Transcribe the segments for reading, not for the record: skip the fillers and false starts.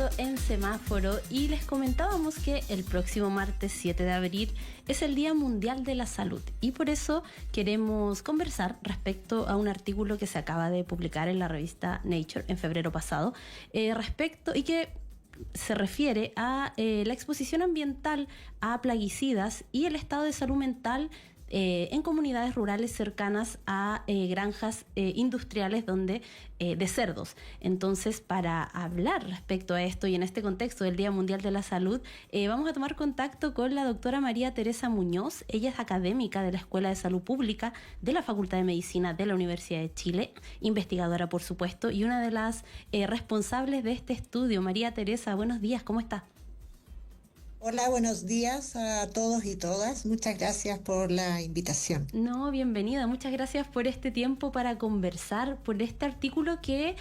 regreso en Semáforo y les comentábamos que el próximo martes 7 de abril es el Día Mundial de la Salud y por eso queremos conversar respecto a un artículo que se acaba de publicar en la revista Nature en febrero pasado respecto y que se refiere a la exposición ambiental a plaguicidas y el estado de salud mental en comunidades rurales cercanas a granjas industriales de cerdos. Entonces, para hablar respecto a esto y en este contexto del Día Mundial de la Salud, vamos a tomar contacto con la doctora María Teresa Muñoz. Ella es académica de la Escuela de Salud Pública de la Facultad de Medicina de la Universidad de Chile, investigadora, por supuesto, y una de las responsables de este estudio. María Teresa, buenos días, ¿cómo está? Hola, buenos días a todos y todas. Muchas gracias por la invitación. No, bienvenida. Muchas gracias por este tiempo para conversar, por este artículo que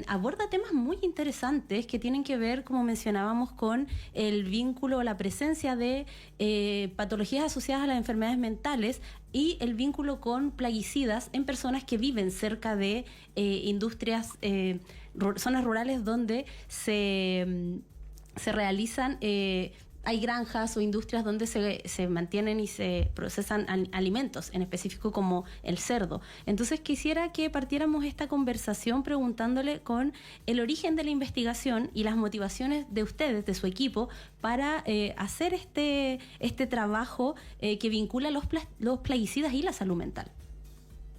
aborda temas muy interesantes que tienen que ver, como mencionábamos, con el vínculo o la presencia de patologías asociadas a las enfermedades mentales y el vínculo con plaguicidas en personas que viven cerca de industrias, zonas rurales donde se realizan, hay granjas o industrias donde se mantienen y se procesan alimentos, en específico como el cerdo. Entonces quisiera que partiéramos esta conversación preguntándole con el origen de la investigación y las motivaciones de ustedes, de su equipo, para hacer este trabajo que vincula los plaguicidas y la salud mental.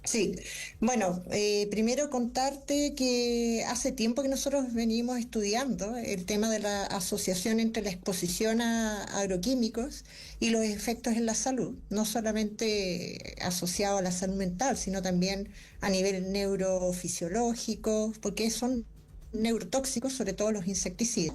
Sí, bueno, primero contarte que hace tiempo que nosotros venimos estudiando el tema de la asociación entre la exposición a agroquímicos y los efectos en la salud, no solamente asociado a la salud mental, sino también a nivel neurofisiológico, porque son neurotóxicos, sobre todo los insecticidas.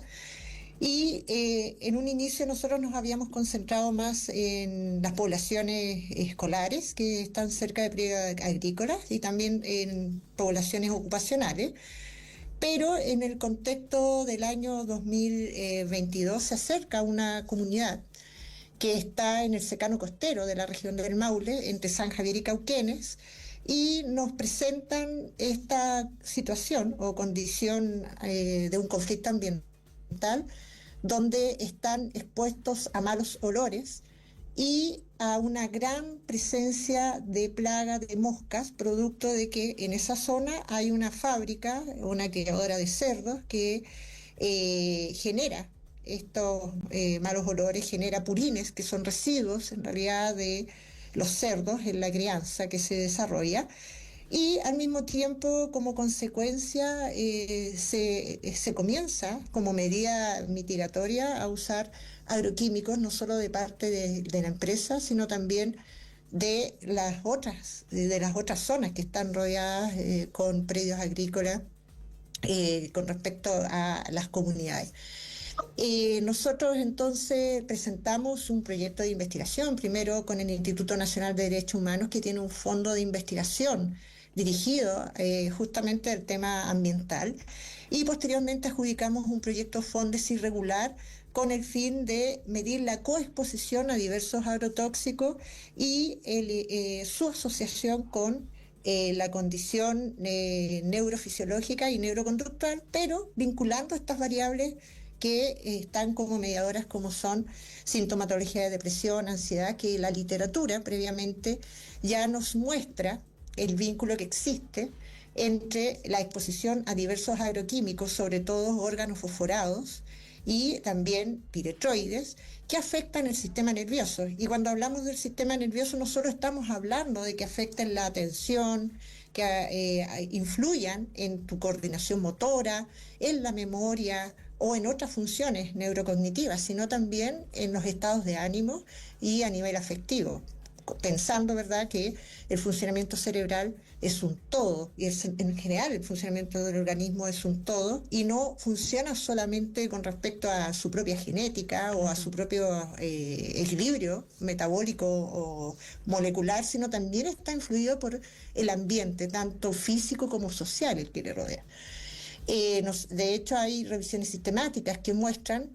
Y en un inicio nosotros nos habíamos concentrado más en las poblaciones escolares que están cerca de predios agrícolas y también en poblaciones ocupacionales, pero en el contexto del año 2022 se acerca una comunidad que está en el secano costero de la región del Maule, entre San Javier y Cauquenes, y nos presentan esta situación o condición de un conflicto ambiental donde están expuestos a malos olores y a una gran presencia de plaga de moscas, producto de que en esa zona hay una fábrica, una criadora de cerdos que genera estos malos olores, genera purines, que son residuos en realidad de los cerdos en la crianza que se desarrolla. Y al mismo tiempo, como consecuencia, se comienza como medida mitigatoria a usar agroquímicos, no solo de parte de la empresa, sino también de las otras zonas que están rodeadas con predios agrícolas con respecto a las comunidades. Nosotros entonces presentamos un proyecto de investigación, primero con el Instituto Nacional de Derechos Humanos, que tiene un fondo de investigación dirigido justamente al tema ambiental, y posteriormente adjudicamos un proyecto Fondes irregular con el fin de medir la coexposición a diversos agrotóxicos y su asociación con la condición neurofisiológica y neuroconductual, pero vinculando estas variables que están como mediadoras, como son sintomatología de depresión, ansiedad, que la literatura previamente ya nos muestra el vínculo que existe entre la exposición a diversos agroquímicos, sobre todo órganos fosforados y también piretroides, que afectan el sistema nervioso. Y cuando hablamos del sistema nervioso no solo estamos hablando de que afecten la atención, que influyan en tu coordinación motora, en la memoria o en otras funciones neurocognitivas, sino también en los estados de ánimo y a nivel afectivo, pensando, ¿verdad?, que el funcionamiento cerebral es un todo, y en general el funcionamiento del organismo es un todo, y no funciona solamente con respecto a su propia genética o a su propio equilibrio metabólico o molecular, sino también está influido por el ambiente, tanto físico como social, el que le rodea. De hecho, hay revisiones sistemáticas que muestran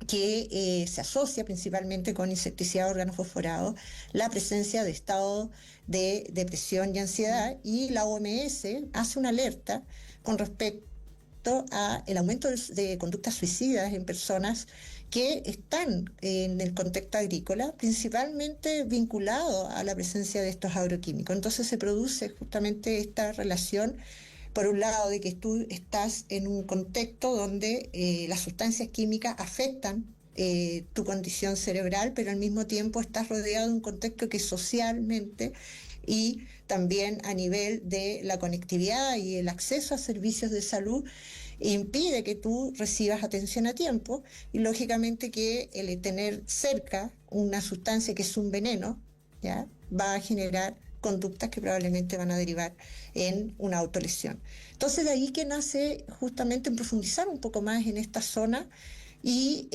que se asocia principalmente con insecticida organofosforado la presencia de estado de depresión y ansiedad, y la OMS hace una alerta con respecto respecto a el aumento de conductas suicidas en personas que están en el contexto agrícola, principalmente vinculado a la presencia de estos agroquímicos. Entonces se produce justamente esta relación, por un lado, de que tú estás en un contexto donde las sustancias químicas afectan tu condición cerebral, pero al mismo tiempo estás rodeado de un contexto que socialmente y también a nivel de la conectividad y el acceso a servicios de salud impide que tú recibas atención a tiempo, y lógicamente que el tener cerca una sustancia que es un veneno, ¿ya?, va a generar conductas que probablemente van a derivar en una autolesión. Entonces de ahí que nace justamente en profundizar un poco más en esta zona y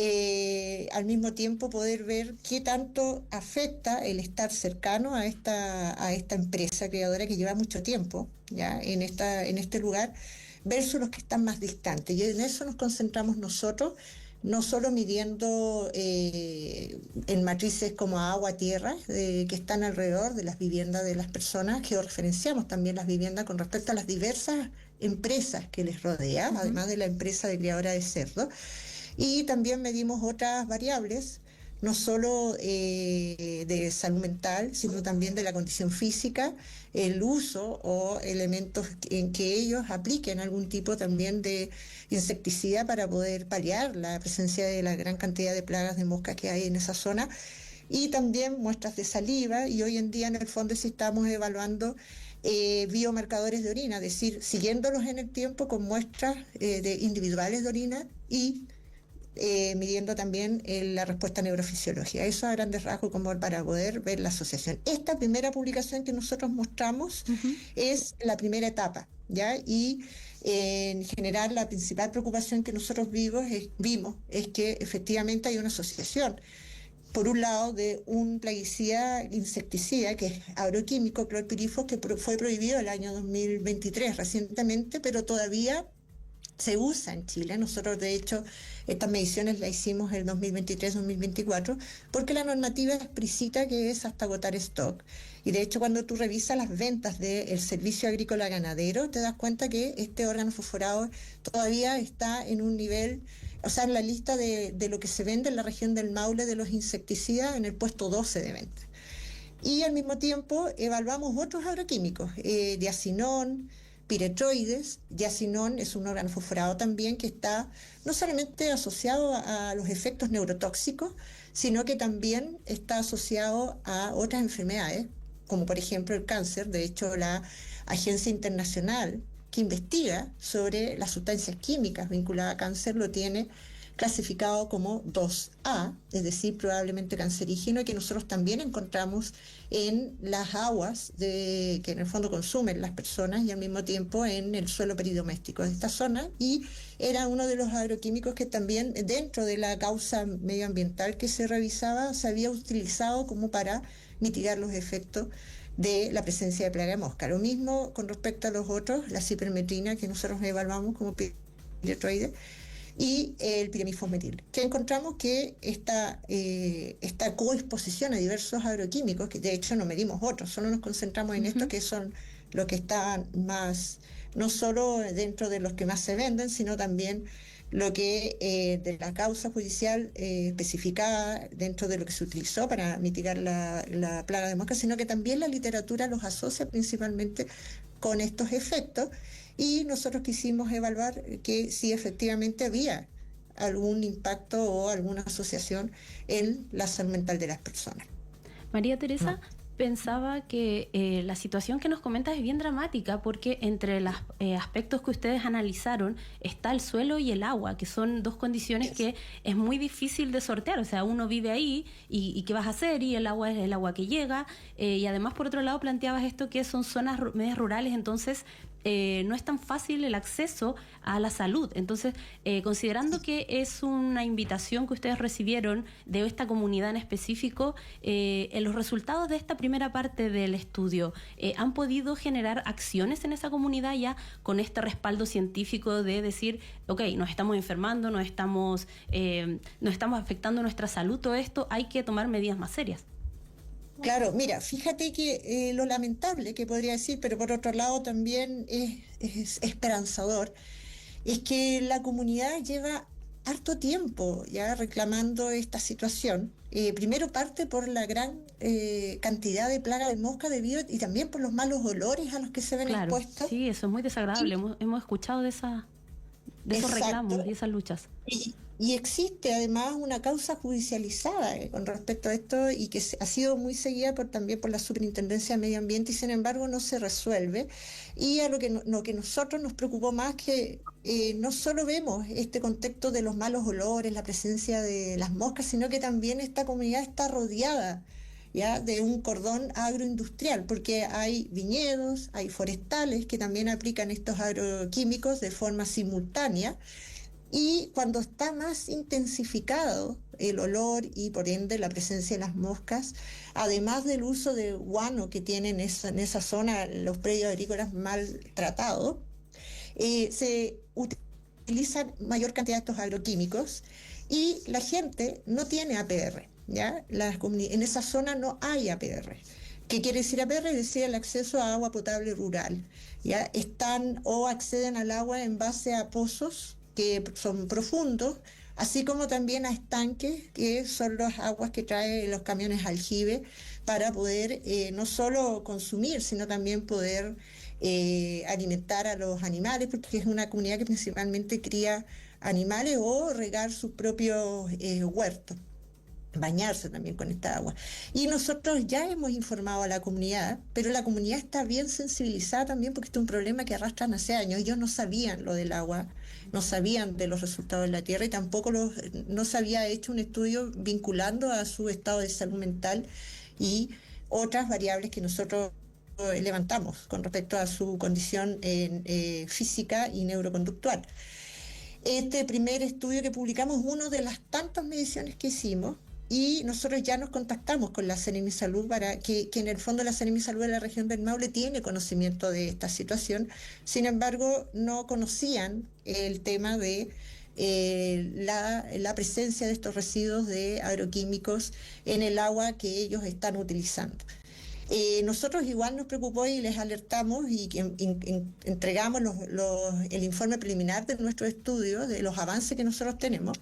al mismo tiempo poder ver qué tanto afecta el estar cercano a esta empresa creadora que lleva mucho tiempo, ¿ya?, en este lugar, versus los que están más distantes. Y en eso nos concentramos nosotros, no solo midiendo en matrices como agua, tierra, que están alrededor de las viviendas de las personas, georreferenciamos también las viviendas con respecto a las diversas empresas que les rodean, además de la empresa de criadora de cerdo. Y también medimos otras variables, no solo de salud mental, sino también de la condición física, el uso o elementos en que ellos apliquen algún tipo también de insecticida para poder paliar la presencia de la gran cantidad de plagas de moscas que hay en esa zona, y también muestras de saliva, y hoy en día en el fondo sí estamos evaluando biomarcadores de orina, es decir, siguiéndolos en el tiempo con muestras de individuales de orina y midiendo también la respuesta neurofisiológica. Eso a grandes rasgos como para poder ver la asociación. Esta primera publicación que nosotros mostramos es la primera etapa, ¿ya? Y en general la principal preocupación que nosotros vimos es que efectivamente hay una asociación, por un lado, de un plaguicida insecticida que es agroquímico, clorpirifos, que fue prohibido el año 2023 recientemente, pero todavía se usa en Chile. Nosotros, de hecho, estas mediciones las hicimos el 2023-2024, porque la normativa explicita que es hasta agotar stock. Y de hecho, cuando tú revisas las ventas del servicio agrícola ganadero, te das cuenta que este órgano fosforado todavía está en un nivel, o sea, en la lista de lo que se vende en la región del Maule de los insecticidas, en el puesto 12 de venta. Y al mismo tiempo evaluamos otros agroquímicos, diacinón, piretroides. Diacinón es un órgano fosforado también que está no solamente asociado a los efectos neurotóxicos, sino que también está asociado a otras enfermedades, como por ejemplo el cáncer. De hecho, la Agencia Internacional que investiga sobre las sustancias químicas vinculadas a cáncer lo tiene clasificado como 2A, es decir, probablemente cancerígeno, y que nosotros también encontramos en las aguas que en el fondo consumen las personas y al mismo tiempo en el suelo peridoméstico de esta zona, y era uno de los agroquímicos que también dentro de la causa medioambiental que se revisaba se había utilizado como para mitigar los efectos de la presencia de plaga de mosca. Lo mismo con respecto a los otros, la cipermetrina, que nosotros evaluamos como piretroide, y el piramifosmetil, que encontramos que esta coexposición a diversos agroquímicos, que de hecho no medimos otros, solo nos concentramos en estos que son los que están más, no solo dentro de los que más se venden, sino también lo que de la causa judicial especificada dentro de lo que se utilizó para mitigar la plaga de mosca, sino que también la literatura los asocia principalmente con estos efectos. Y nosotros quisimos evaluar que si efectivamente había algún impacto o alguna asociación en la salud mental de las personas. María Teresa, pensaba que la situación que nos comentas es bien dramática, porque entre los aspectos que ustedes analizaron está el suelo y el agua, que son dos condiciones que es muy difícil de sortear. O sea, uno vive ahí y ¿qué vas a hacer? Y el agua es el agua que llega. Y además, por otro lado, planteabas esto que son zonas medias rurales, entonces no es tan fácil el acceso a la salud. Entonces, considerando que es una invitación que ustedes recibieron de esta comunidad en específico, en los resultados de esta primera parte del estudio, ¿han podido generar acciones en esa comunidad ya con este respaldo científico de decir, ok, nos estamos enfermando, nos estamos afectando nuestra salud, todo esto, hay que tomar medidas más serias? Claro, mira, fíjate que lo lamentable que podría decir, pero por otro lado también es esperanzador, es que la comunidad lleva harto tiempo ya reclamando esta situación. Primero parte por la gran cantidad de plaga de mosca debido y también por los malos olores a los que se ven Claro, expuestos. sí, eso es muy desagradable. Y, Hemos escuchado de esos reclamos y exacto. esas luchas. Y existe además una causa judicializada con respecto a esto y que ha sido muy seguida también por la Superintendencia de Medio Ambiente y sin embargo no se resuelve. Y a lo que nosotros nos preocupó más que no solo vemos este contexto de los malos olores, la presencia de las moscas, sino que también esta comunidad está rodeada ya de un cordón agroindustrial, porque hay viñedos, hay forestales que también aplican estos agroquímicos de forma simultánea y cuando está más intensificado el olor y por ende la presencia de las moscas, además del uso de guano que tienen en esa zona los predios agrícolas maltratados, se utilizan mayor cantidad de estos agroquímicos y la gente no tiene APR, ¿ya? En esa zona no hay APR. ¿Qué quiere decir APR? Es decir, el acceso a agua potable rural. ¿Ya? Están o acceden al agua en base a pozos que son profundos, así como también a estanques, que son las aguas que traen los camiones aljibe para poder no solo consumir, sino también poder alimentar a los animales, porque es una comunidad que principalmente cría animales o regar sus propios huertos, bañarse también con esta agua. Y nosotros ya hemos informado a la comunidad, pero la comunidad está bien sensibilizada también porque este es un problema que arrastran hace años. Ellos no sabían lo del agua, no sabían de los resultados de la tierra y tampoco no se había hecho un estudio vinculando a su estado de salud mental y otras variables que nosotros levantamos con respecto a su condición física y neuroconductual. Este primer estudio que publicamos es una de las tantas mediciones que hicimos y nosotros ya nos contactamos con la Seremi Salud para que en el fondo la Seremi Salud de la región del Maule tiene conocimiento de esta situación, sin embargo no conocían el tema de la presencia de estos residuos de agroquímicos en el agua que ellos están utilizando. Nosotros igual nos preocupó y les alertamos y entregamos el informe preliminar de nuestro estudio, de los avances que nosotros tenemos,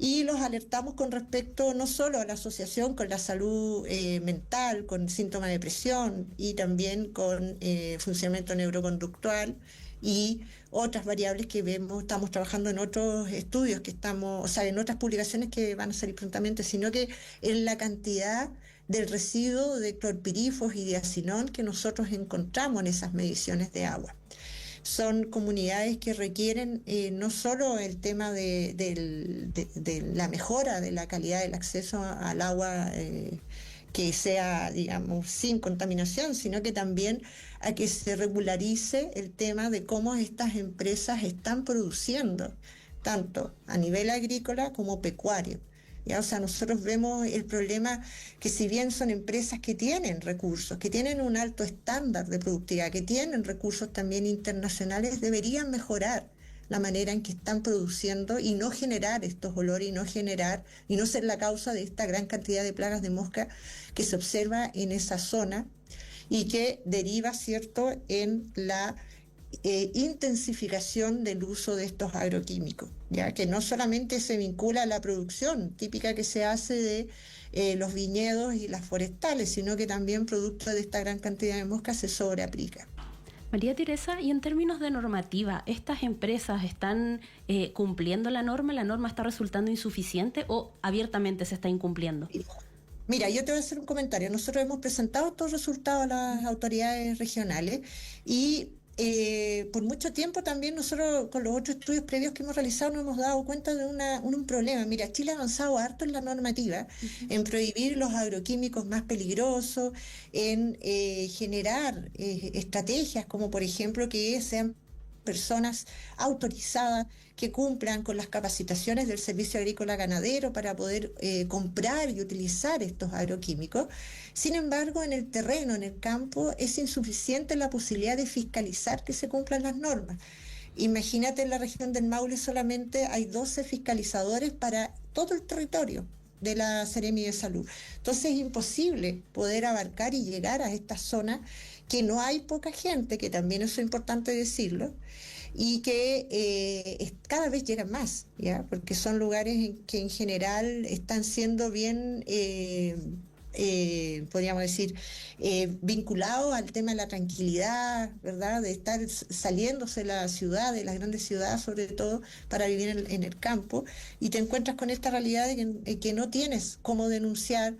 y los alertamos con respecto no solo a la asociación con la salud mental, con síntomas de depresión y también con funcionamiento neuroconductual y otras variables que vemos, estamos trabajando en otros estudios o sea, en otras publicaciones que van a salir prontamente, sino que en la cantidad del residuo de clorpirifos y de diacinón que nosotros encontramos en esas mediciones de agua. Son comunidades que requieren no solo el tema de la mejora de la calidad del acceso al agua que sea, digamos, sin contaminación, sino que también a que se regularice el tema de cómo estas empresas están produciendo, tanto a nivel agrícola como pecuario. ¿Ya? O sea, nosotros vemos el problema que si bien son empresas que tienen recursos, que tienen un alto estándar de productividad, que tienen recursos también internacionales, deberían mejorar la manera en que están produciendo y no generar estos olores y no ser la causa de esta gran cantidad de plagas de mosca que se observa en esa zona y que deriva, ¿cierto?, en la intensificación del uso de estos agroquímicos, ya que no solamente se vincula a la producción típica que se hace de los viñedos y las forestales, sino que también producto de esta gran cantidad de moscas se sobreaplica. María Teresa, y en términos de normativa, ¿estas empresas están cumpliendo la norma? ¿La norma está resultando insuficiente o abiertamente se está incumpliendo? Mira, yo te voy a hacer un comentario. Nosotros hemos presentado estos resultados a las autoridades regionales y por mucho tiempo también nosotros con los otros estudios previos que hemos realizado nos hemos dado cuenta de un problema. Mira, Chile ha avanzado harto en la normativa, en prohibir los agroquímicos más peligrosos, en generar estrategias como por ejemplo que sean personas autorizadas que cumplan con las capacitaciones del Servicio Agrícola Ganadero para poder comprar y utilizar estos agroquímicos. Sin embargo, en el terreno, en el campo, es insuficiente la posibilidad de fiscalizar que se cumplan las normas. Imagínate, en la región del Maule solamente hay 12 fiscalizadores para todo el territorio de la Seremi de Salud. Entonces es imposible poder abarcar y llegar a esta zona que no hay poca gente, que también eso es importante decirlo, y que cada vez llegan más, ¿ya? Porque son lugares que en general están siendo bien, podríamos decir, vinculados al tema de la tranquilidad, ¿verdad? De estar saliéndose de la ciudad, de las grandes ciudades sobre todo, para vivir en el campo, y te encuentras con esta realidad de que no tienes cómo denunciar,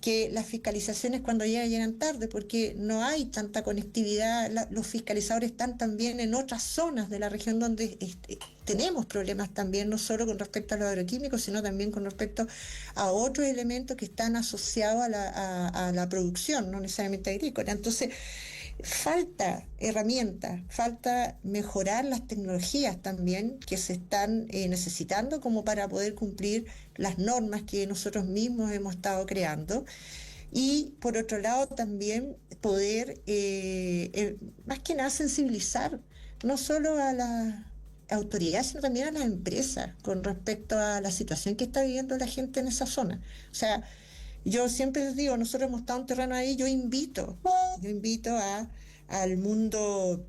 que las fiscalizaciones cuando llegan tarde, porque no hay tanta conectividad, los fiscalizadores están también en otras zonas de la región donde tenemos problemas también, no solo con respecto a los agroquímicos, sino también con respecto a otros elementos que están asociados a la producción, no necesariamente agrícola. Entonces, falta herramientas, falta mejorar las tecnologías también que se están necesitando como para poder cumplir las normas que nosotros mismos hemos estado creando. Y por otro lado también poder, más que nada, sensibilizar no solo a las autoridades, sino también a las empresas con respecto a la situación que está viviendo la gente en esa zona. O sea, yo siempre les digo, nosotros hemos estado en terreno ahí, yo invito al mundo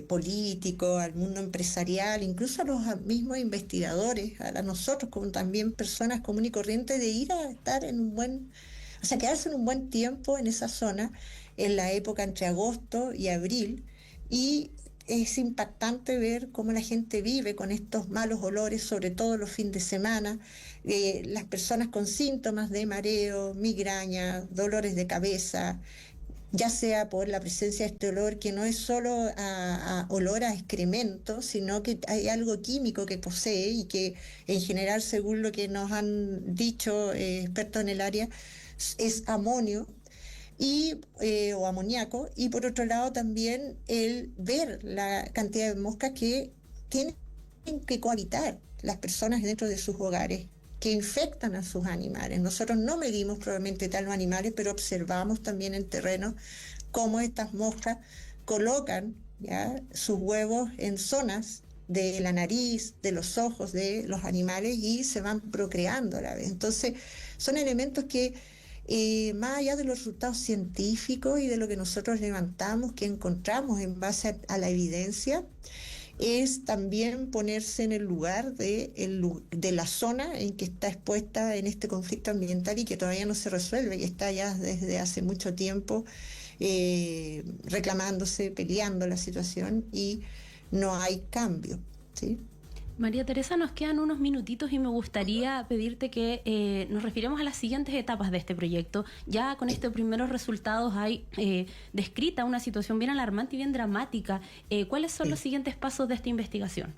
político, al mundo empresarial, incluso a los mismos investigadores, a nosotros como también personas comunes y corrientes, de ir a estar o sea, quedarse en un buen tiempo en esa zona, en la época entre agosto y abril, y es impactante ver cómo la gente vive con estos malos olores, sobre todo los fines de semana, las personas con síntomas de mareo, migraña, dolores de cabeza, ya sea por la presencia de este olor que no es solo a olor a excremento, sino que hay algo químico que posee y que en general, según lo que nos han dicho expertos en el área, es amonio o amoníaco, y por otro lado también el ver la cantidad de moscas que tienen que cohabitar las personas dentro de sus hogares, que infectan a sus animales. Nosotros no medimos probablemente tal los animales, pero observamos también en terreno cómo estas moscas colocan, ¿ya?, sus huevos en zonas de la nariz, de los ojos de los animales, y se van procreando a la vez. Entonces, son elementos que, más allá de los resultados científicos y de lo que nosotros levantamos, que encontramos en base a la evidencia, es también ponerse en el lugar de la zona en que está expuesta en este conflicto ambiental y que todavía no se resuelve, y está ya desde hace mucho tiempo reclamándose, peleando la situación, y no hay cambio, ¿sí? María Teresa, nos quedan unos minutitos y me gustaría pedirte que nos refiramos a las siguientes etapas de este proyecto. Ya con estos primeros resultados hay descrita una situación bien alarmante y bien dramática. ¿Cuáles son los siguientes pasos de esta investigación?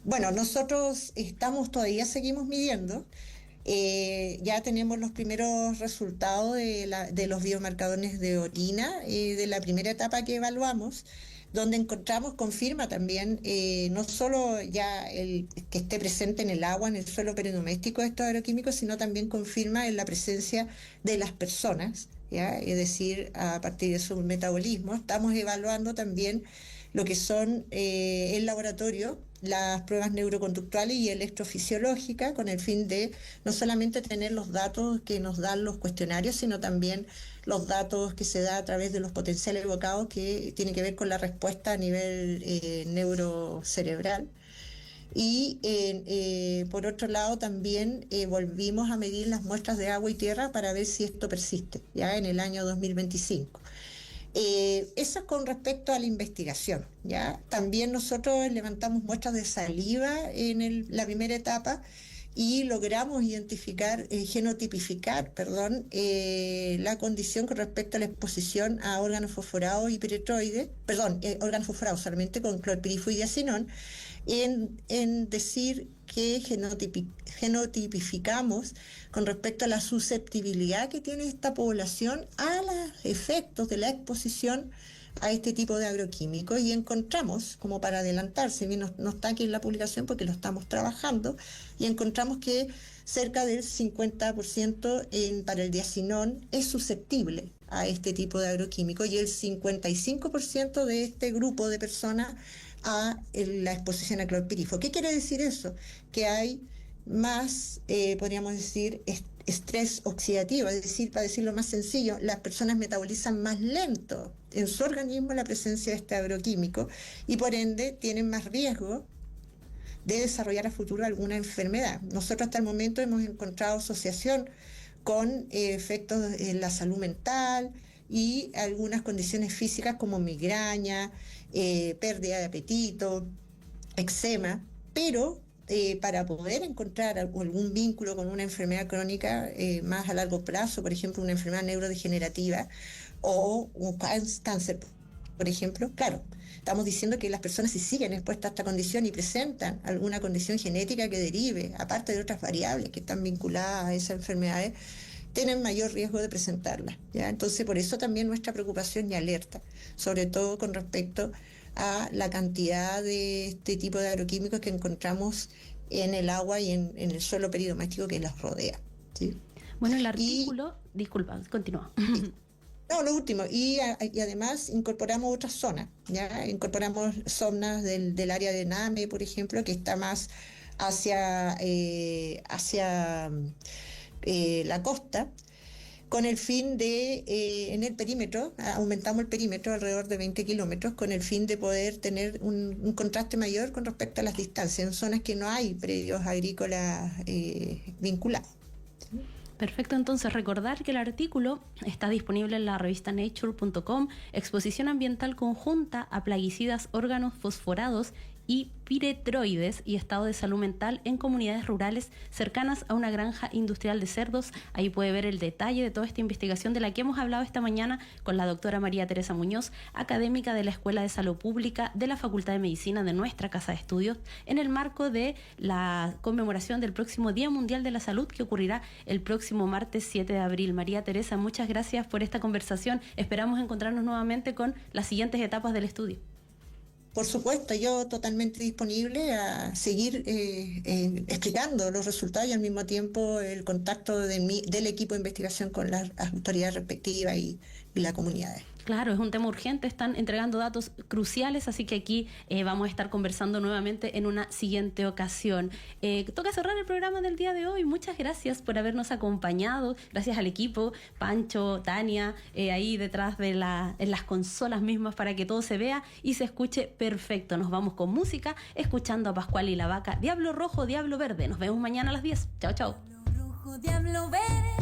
Bueno, nosotros seguimos midiendo. Ya tenemos los primeros resultados de los biomarcadores de orina de la primera etapa que evaluamos, donde confirma también no solo ya el que esté presente en el agua, en el suelo peridoméstico de estos agroquímicos, sino también confirma en la presencia de las personas, ¿ya? Es decir, a partir de su metabolismo. Estamos evaluando también lo que son el laboratorio, las pruebas neuroconductuales y electrofisiológicas, con el fin de no solamente tener los datos que nos dan los cuestionarios, sino también los datos que se da a través de los potenciales evocados, que tienen que ver con la respuesta a nivel neurocerebral. Y por otro lado también volvimos a medir las muestras de agua y tierra para ver si esto persiste ya en el año 2025. Eso es con respecto a la investigación, ¿ya? También nosotros levantamos muestras de saliva en la primera etapa y logramos genotipificar, la condición con respecto a la exposición a órganos fosforados y piretroides, órganos fosforados solamente con clorpirifo y diacinón, en decir que genotipificamos con respecto a la susceptibilidad que tiene esta población a los efectos de la exposición a este tipo de agroquímicos, y encontramos, como para adelantarse, bien, no está aquí en la publicación porque lo estamos trabajando, y encontramos que cerca del 50% para el diacinón es susceptible a este tipo de agroquímicos, y el 55% de este grupo de personas a la exposición a clorpirifo. ¿Qué quiere decir eso? Que hay más, podríamos decir, estrés oxidativo, es decir, para decirlo más sencillo, las personas metabolizan más lento en su organismo la presencia de este agroquímico y por ende tienen más riesgo de desarrollar a futuro alguna enfermedad. Nosotros hasta el momento hemos encontrado asociación con efectos en la salud mental y algunas condiciones físicas como migraña, pérdida de apetito, eczema, pero para poder encontrar algún vínculo con una enfermedad crónica más a largo plazo, por ejemplo, una enfermedad neurodegenerativa o un cáncer, por ejemplo, claro, estamos diciendo que las personas si siguen expuestas a esta condición y presentan alguna condición genética que derive, aparte de otras variables que están vinculadas a esas enfermedades, tienen mayor riesgo de presentarlas, ¿ya? Entonces, por eso también nuestra preocupación y alerta, sobre todo con respecto a la cantidad de este tipo de agroquímicos que encontramos en el agua y en el suelo peridoméstico que los rodea, ¿sí? Bueno, el artículo, disculpa, continúa. No, lo último, y además incorporamos otras zonas, ¿ya? Incorporamos zonas del área de Name, por ejemplo, que está más hacia la costa, con el fin de, en el perímetro, aumentamos el perímetro alrededor de 20 kilómetros, con el fin de poder tener un contraste mayor con respecto a las distancias, en zonas que no hay predios agrícolas vinculados. Perfecto, entonces recordar que el artículo está disponible en la revista nature.com, exposición ambiental conjunta a plaguicidas, órganos fosforados y piretroides y estado de salud mental en comunidades rurales cercanas a una granja industrial de cerdos. Ahí puede ver el detalle de toda esta investigación de la que hemos hablado esta mañana con la doctora María Teresa Muñoz, académica de la Escuela de Salud Pública de la Facultad de Medicina de nuestra Casa de Estudios, en el marco de la conmemoración del próximo Día Mundial de la Salud que ocurrirá el próximo martes 7 de abril. María Teresa, muchas gracias por esta conversación. Esperamos encontrarnos nuevamente con las siguientes etapas del estudio. Por supuesto, yo totalmente disponible a seguir explicando los resultados y al mismo tiempo el contacto del equipo de investigación con las autoridades respectivas y la comunidad. Claro, es un tema urgente, están entregando datos cruciales, así que aquí vamos a estar conversando nuevamente en una siguiente ocasión. Toca cerrar el programa del día de hoy. Muchas gracias por habernos acompañado. Gracias al equipo, Pancho, Tania, ahí detrás de en las consolas mismas para que todo se vea y se escuche perfecto. Nos vamos con música, escuchando a Pascual y la Vaca, Diablo Rojo, Diablo Verde. Nos vemos mañana a las 10. Chao, chao. Diablo Rojo, Diablo Verde.